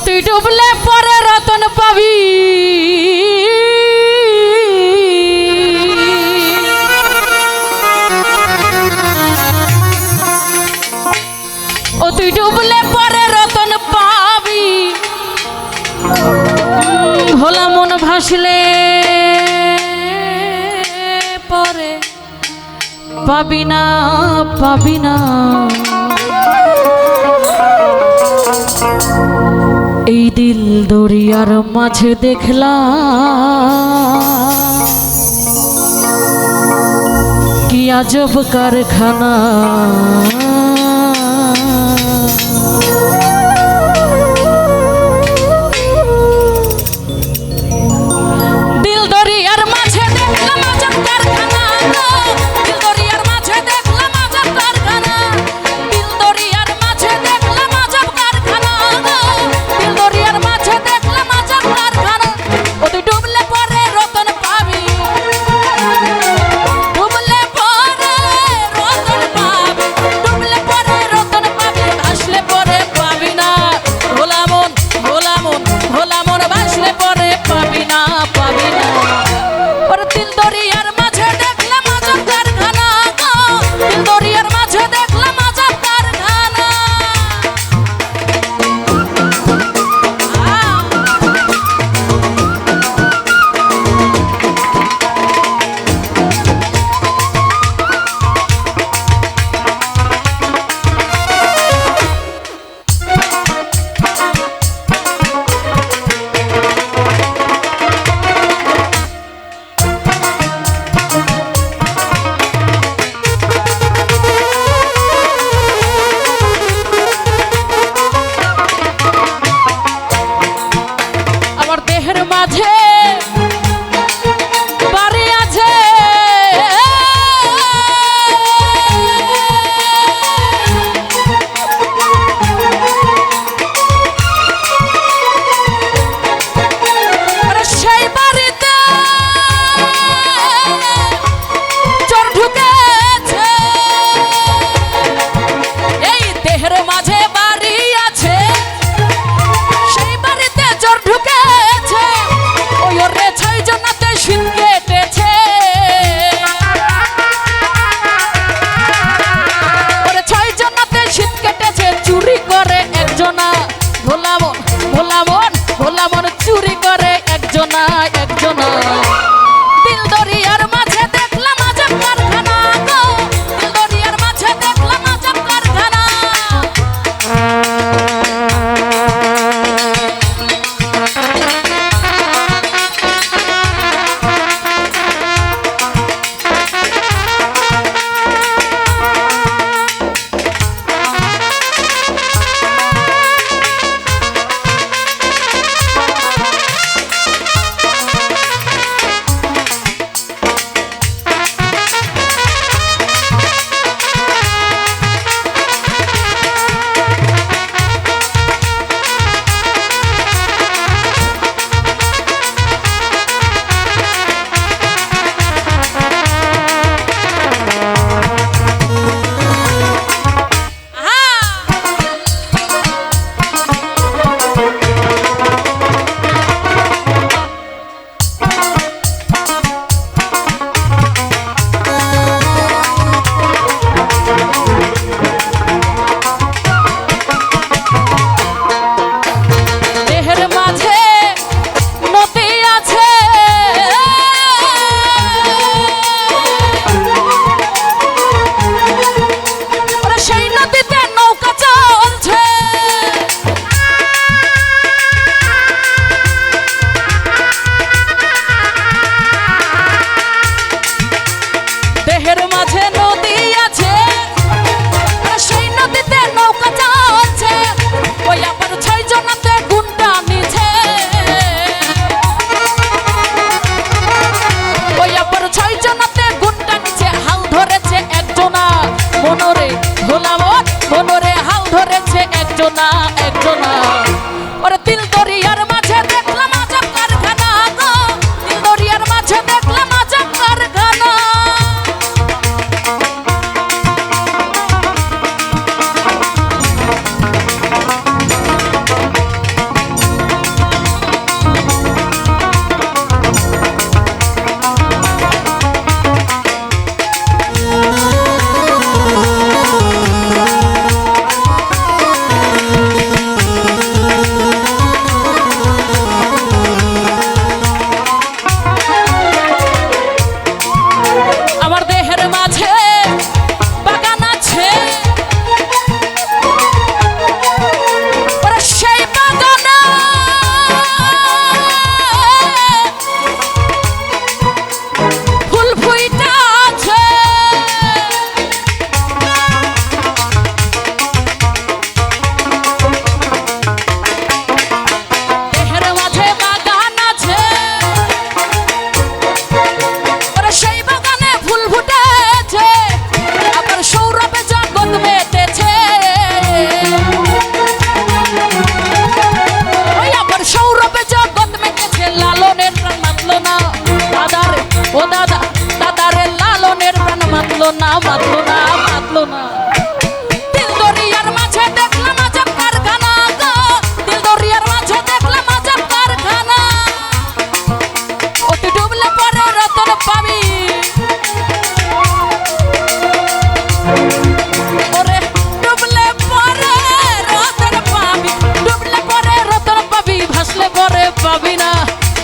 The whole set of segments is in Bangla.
তুই ডুবলে পরে রতন পাবি, ও তুই ডুবলে পরে রতন পাবি, ভোলা মন ভাসলে পরে পাবি না, পাবি না। এই দিল দরিয়ার মাঝে দেখলাম কি আজব কারখানা, দিল দরিয়ার মাঝে দেখলাম আজব কারখানা, দিল দরিয়ার মাঝে দেখলাম আজব কারখানা, দিল দরিয়ার মাঝে দেখলাম আজব কারখানা, দিল দরিয়ার মাঝে দেখলাম আজব কারখানা। ও তুই ডুবলে পরে রতন পাবি, ডুবলে পরে রতন পাবি,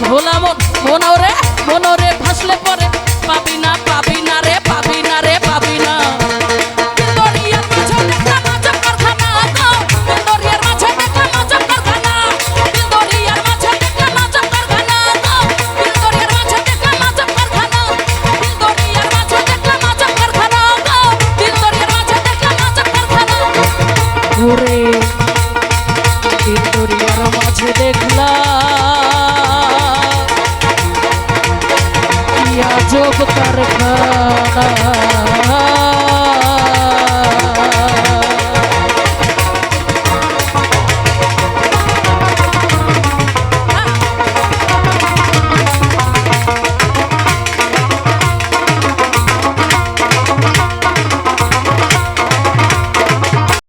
ভোলা মনরে ভাসলে পরে পাবি না রে পাবি না রে পাবি না দিলদরিয়ার মাঝে দেখলাম আজব কারখানা গো দিলদরিয়ার মাঝে দেখলাম আজব কারখানা দিলদরিয়ার মাঝে দেখলাম আজব কারখানা গো দিলদরিয়ার মাঝে দেখলাম আজব কারখানা দিলদরিয়ার মাঝে দেখলাম আজব কারখানা গো দিলদরিয়ার মাঝে দেখলাম আজব কারখানা ওরে দিলদরিয়ার মাঝে দেখলাম আজব কারখানা।